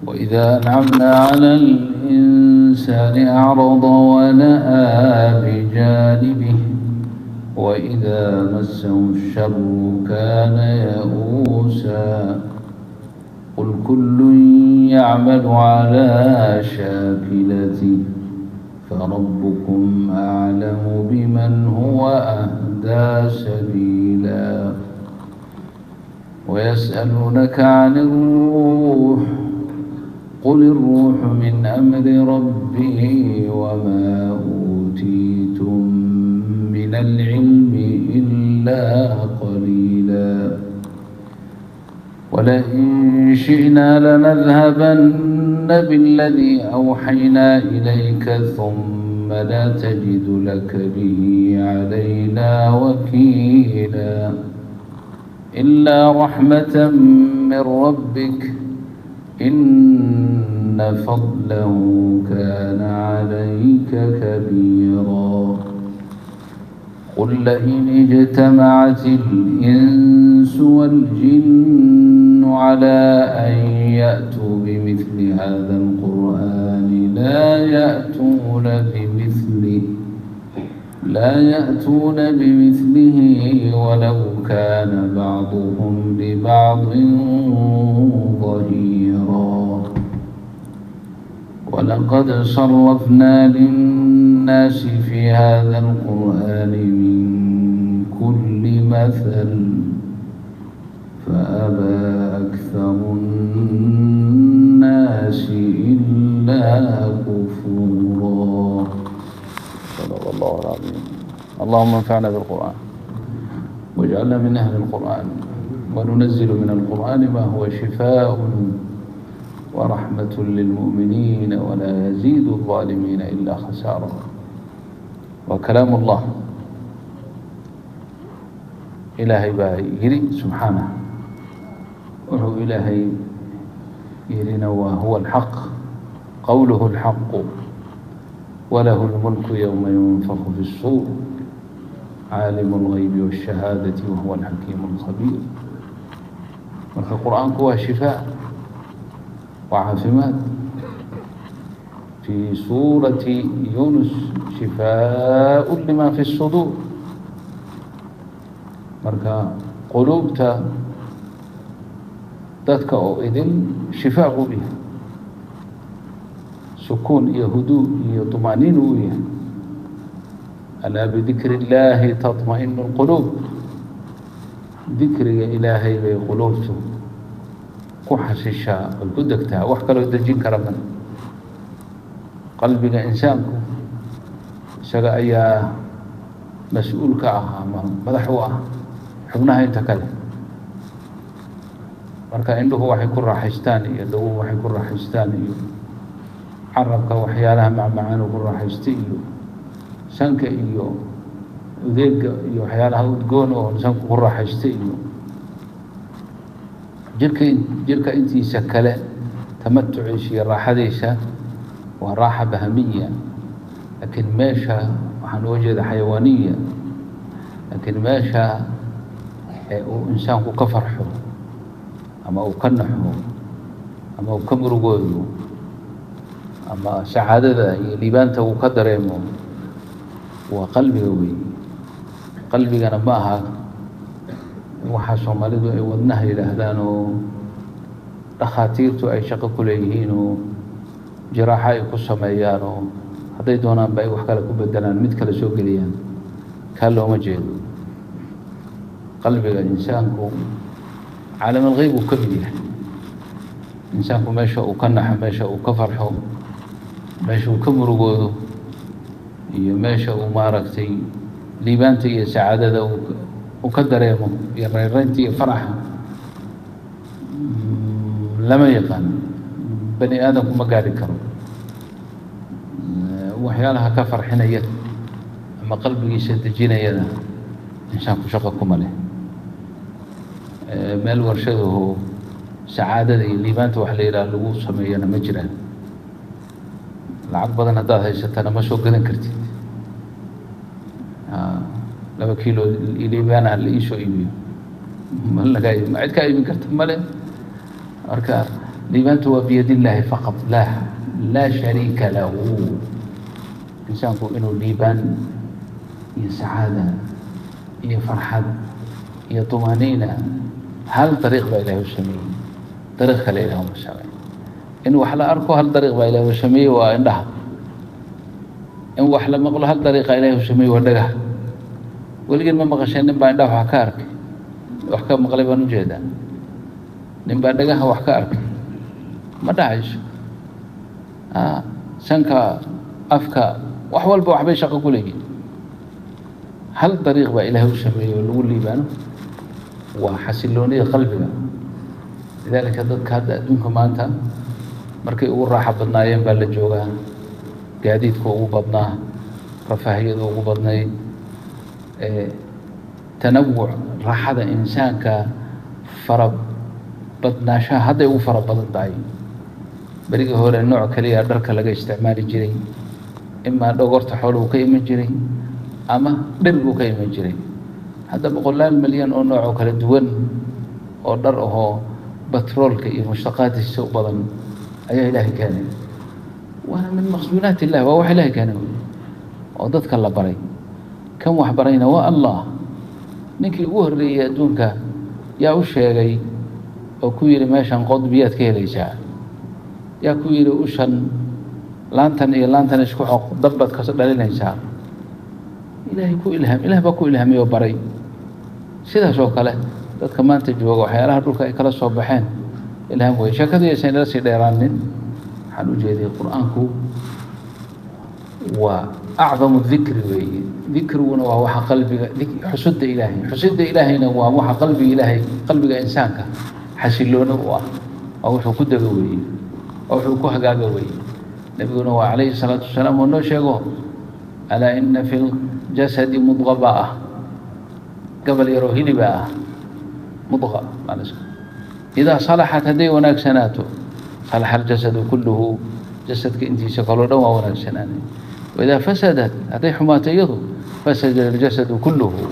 وإذا أنعمنا على الإنسان أعرض ونأى بجانبه وإذا مسه الشر كان يئوسا قل كل يعمل على شاكلته فربكم أعلم بمن هو أهدى سبيلا ويسألونك عن الروح قل الروح من أمر ربي وما أوتيتم من العلم إلا قليلا ولئن شئنا لنذهبن بالذي أوحينا إليك ثم لا تجد لك به علينا وكيلا إلا رحمة من ربك إن فضله كان عليك كبيرا قل لئن اجتمعت الإنس والجن على أن يأتوا بمثل هذا القرآن لا يأتون بمثله ولو كان بعضهم لبعض ظهيرا ولقد صرفنا للناس في هذا القرآن من كل مثل فأبى أكثر الناس إلا كفورا صدق الله العظيم. اللهم انفعنا بالقرآن واجعلنا من أهل القرآن وننزل من القرآن ما هو شفاء ورحمة للمؤمنين ولا يزيد الظالمين إلا خسارة. وكلام الله إلهي baa yiri سبحانه wuxuu ilaahay yirina waa huwa الحق قوله الحق وله الملك يوم ينفخ في الصور عالم الغيب والشهادة وهو الحكيم الخبير. marka qur'aanku waa shifaa وعافمات في سورة يونس شفاء لما في الصدور. marka quluubta dadka oo idin shifaa u yahay sukuun iyo huduu iyo طمأنينة u yahay. alaa bidikri illaahi taطma'inu الquluub. dikriga ilaahay bay quluubtu ku xasishaa oy ku degtaa. wax kaloo dejin kara male. qalbiga insaanku isaga ayaa mas-uul ka ah ama madax u ah xubnaha inta kale. marka indhuhu waxay ku raaxaystaan iyo dhaguhu waxay ku raaxaystaan iyo carabka waxyaalaha macmacaan ku raaxaystay iyo sanka iyo udeega iyo waxyaalaha udgoon oo sanku ku raaxaystay iyo jirka intiisa kale tamatuciisa iyo raaxadiisa waa raaxa bahamiya. laakiin meesha waxaan uga jeeda xayawaaniya. laakiin meesha uu insaanku ka farxo ama uu ka naxo ama uu ka murugoodo ama sacaadada iyo liibaanta uu ka dareemo waa qalbiga weeye. qalbigana ma aha waxa Soomaalidu ay wadnaha yidhaahdaan oo dhakhaatiirtu ay shaqo ku leeyihiin oo jiraaxa ay ku sameeyaan oo hadday doonaan ba ay wax kale ku bedelaan mid kale soo geliyaan. kaa looma jeedo. qalbiga insaanku caalam alghayb uu ka mid yahay. insaanku meesha uu ka naxo, meesha uu ka farxo, meesha uu ka murugoodo iyo meesha uu maaragtay liibaanta iyo sacaadada uu ka dareemo iyo reeraynta iyo faraxa lama yaqaan. bani aadamku ma gaari karo. waxyaalaha ka farxinaya ama qalbigiisa dejinayana insaanku shaqo kuma leh. meel warshadaho sacaadada iyo liibaanta wax la yidhaha lagu sameeyana ma jiraan. lacag badan haddaad haysatana ma soo gadan kartid. 2 kiilo liibaana la ii soo iibiyo ma cid kaa iibin karta male. marka liibaantu waa biyad illaahi faqad laa shariika lahu. insaanku inuu liibaan iyo sacaada iyo farxad iyo طumaaniina hal dariiq baa ilahay u sameeyey, dariiq kale ilaah uma sameey. in wax la arko hal dariiq baa ilahay u sameeyey, waa indhaha. in wax la maqlo hal dariiqa ilahay u sameeyey, waa dhagaha. weligeen ma maqasheen nin baa indhaha wax ka arkay, wax ka maqlay baan ujeedaa. nin baa dhagaha wax ka arkay, ma dhacayso. sanka, afka, wax walba waxbay shaqo ku leeyihin. hal dariiq baa ilaahay u sameeyey oo lagu liibaano, waa xasiloonida qalbiga. lidaalika dadka hadda adduunka maanta markay ugu raaxo badnaayeen baa la joogaa, gaadiidka ugu badnaa, rafaahiyada ugu badnayd, tanawuc raaxada insaanka fara badnaashaha hadday ugu fara badan tahay. berigii hore nooc kaliya dharka laga isticmaali jiray, imaa dhogorta xooluhu ka iman jiray ama dhir buu ka iman jiray. hadda 100 milyan oo nooc oo kala duwan oo dhar ahoo batroolka iyo mushtaqaadiisa u badan ayaa ilaahay keenay. waana min maqsuunaat illah, waa wax ilaahay keenay oo dadka la baray. kan wax barayna waa allah. ninkii ugu horreeyey adduunka yaa u sheegay oo ku yidhi meeshan qod biyaad ka helaysaa. yaa ku yidhi ushan laantan iyo laantan isku xoq, dabbaad ka dhalinaysaa. ilaahay ku ilhaam, ilaah baa ku ilhaamay oo baray. sidaas oo kale dadka maanta jooga waxyaalaha dhulka ay kala soo baxeen ilhaam wey. sheekadii aysan inala sii dheeraanin, waxaan u jeeday qur-aanku waa acdamu dikri weeye. dikriguna waa waxa qalbiga, xusida ilaahay. xusida ilaahayna waa waxa qalbiga ilaahay, qalbiga insaanka xasiloono u ah, oo wuxuu ku dego weeye, oo wuxuu ku hagaaga weeye. nabiguna waa calayhi salaatu wasalaam oo noo sheego, alaa ina fi ljasadi mudqa ah, gabal yaroo hiliba ah, mudqa idaa salaxat hadday wanaagsanaato salaxa aljasadu kulluhu, jasadka intiisa kaloo dhan waa wanaagsanaanay. waidaa fasadat hadday xumaato iyadu fasada aljasadu kulluhu,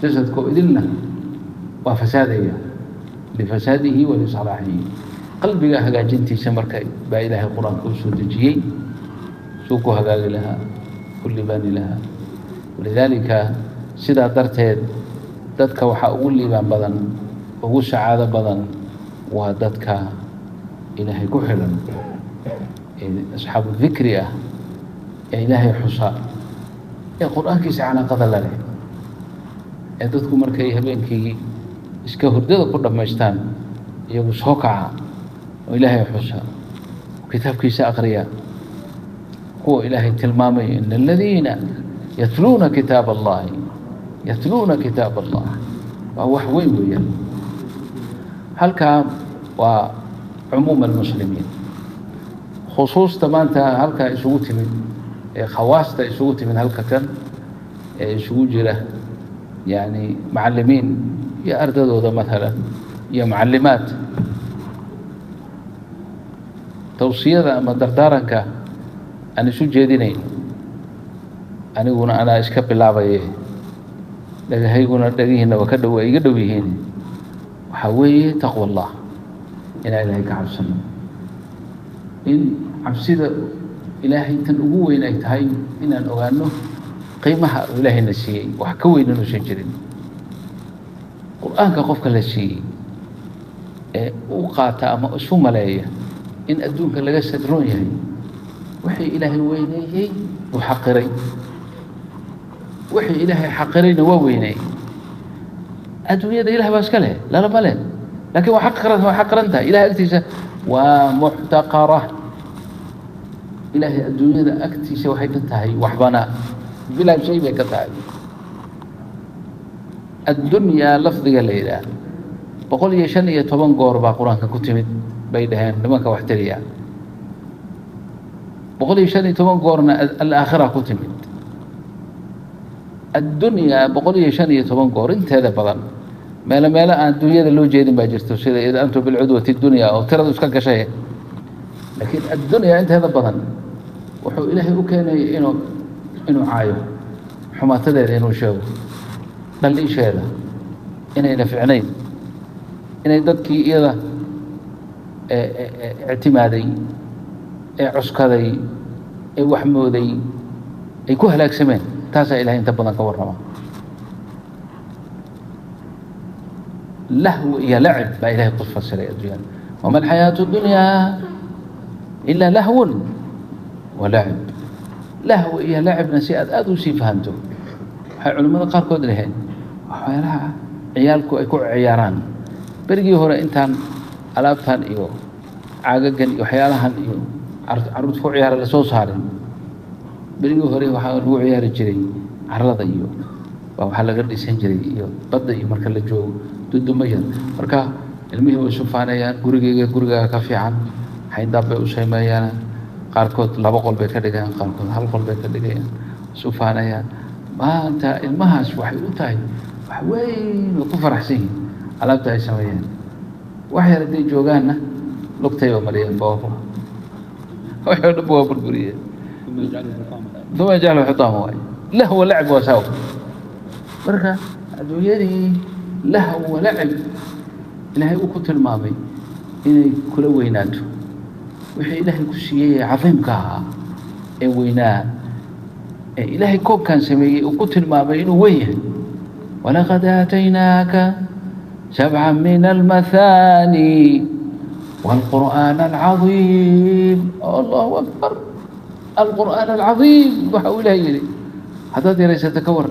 jasadkoo idilna waa fasaadaya lifasaadihi wa lisalaaxihi. qalbiga hagaajintiisa marka baa ilaahay qur-aanka u soo dejiyey suu ku hagaagi lahaa, ku liibaani lahaa. walidaalika sidaa darteed dadka waxaa ugu liibaan badan, ugu sacaado badan waa dadka ilaahay ku xilan, ee asxaabu dikri ah, ee ilaahay xusa, ee qur-aankiisa calaaqada la leh, ee dadku markay habeenkii iska hurdada ku dhammaystaan iyagu soo kaca oo ilaahay xusa, kitaabkiisa aqriya. kuwa ilaahay tilmaamay ina aladiina yatluuna kitaab allahi, yatluuna kitaab allah, waa wax weyn weeyaan. halkaa waa cumuum almuslimiin. khusuusta maanta halkaa isugu timid, ee khawaasta isugu timid halka kan, ee isugu jira yani macallimiin iyo ardadooda maalan iyo macallimaad. tawsiyada ama dardaaranka aan isu jeedinayn, aniguna anaa iska bilaabaye, dhagahayguna dhagihiina waa ka dhow, iga dhow yihiin. waxaa weeye taqwa allah, inaan ilaahay ka cabsano. in cabsida ilaahay tan ugu weyn ay tahay inaan ogaano qiimaha uu ilaahayna siiyey, wax ka weyn inuusan jirin. qur-aanka qofka la siiyey ee u qaata ama isu maleeya in adduunka laga sadroon yahay, wixii ilaahay weyneeyey uu xaqiray, wixii ilaahay xaqirayna waa weyneeyey. adduunyada ilaah baa iska leh, lalama leh, laakiin waa xaqiran tahay ilahay agtiisa, waa muxtaqara. ilaahay adduunyada agtiisa waxay ka tahay waxbana bilaa shay bay ka tahay. addunyaa lafdiga la yidhaah 115 goor baa qur-aanka ku timid bay dhaheen nimanka wax tiriya. 115 goorna alaakhira ku timid. addunyaa 115 goor inteeda badan meelo aan adduunyada loo jeedin baa jirto, sida id antum bilcudwati dunya oo tiradu iska gashay. laakiin addunyaa inteeda badan wuxuu ilaahay u keenay inuu caayo, xumaatadeeda inuu sheego, dhaliisheeda inayna ficnayn, inay dadkii iyada اعتمادي عسكري وحمودي يكون هلاك سمين تاسع إلهي انت بدن كورما لهو يا لعب با إلهي قصف السريع الدنيا وما الحياة الدنيا إلا لهو ولعب لهو يا لعب نسيئات أدو سي فهمتو علماء قاركود لهين وحيالها عيالكو يكون عياران برقي هورا انتان ألابتان إيو عاقاقن إيو حيالهان إيو عرض فوق عيار لسو صارين برقي هورا وحاولوا عيار الجري عرض إيو وحالا قرد سنجري إيو بدا إيو مركا لجو دودو ميان مركا الميه وشوفانيان قرقا كافيعان حين دابا وشيمايان قاركود لابا قول بيكا ديغان قاركود هل قول بيكا ديغان شوفانيان ما أنت المهاش وحي وتاي وحوين وكفر حسين على بتاعي سويان وحي ردي جوغانا لقطة ومليان بابا وحي ردبوها بالقرية ثم يجعله حطامه واي لهو لعب وساو بركة أدويري لهو لعب إلهي وكت المامي إني كل ويناته وحي إلهي كسيه عظيم كاها وينات إلهي كوب كان سميه وقتل ما بينه ويه ولقد آتيناك 7 من المثاني والقرآن العظيم الله أكبر القرآن العظيم وحوله إليه هذا ليس تكور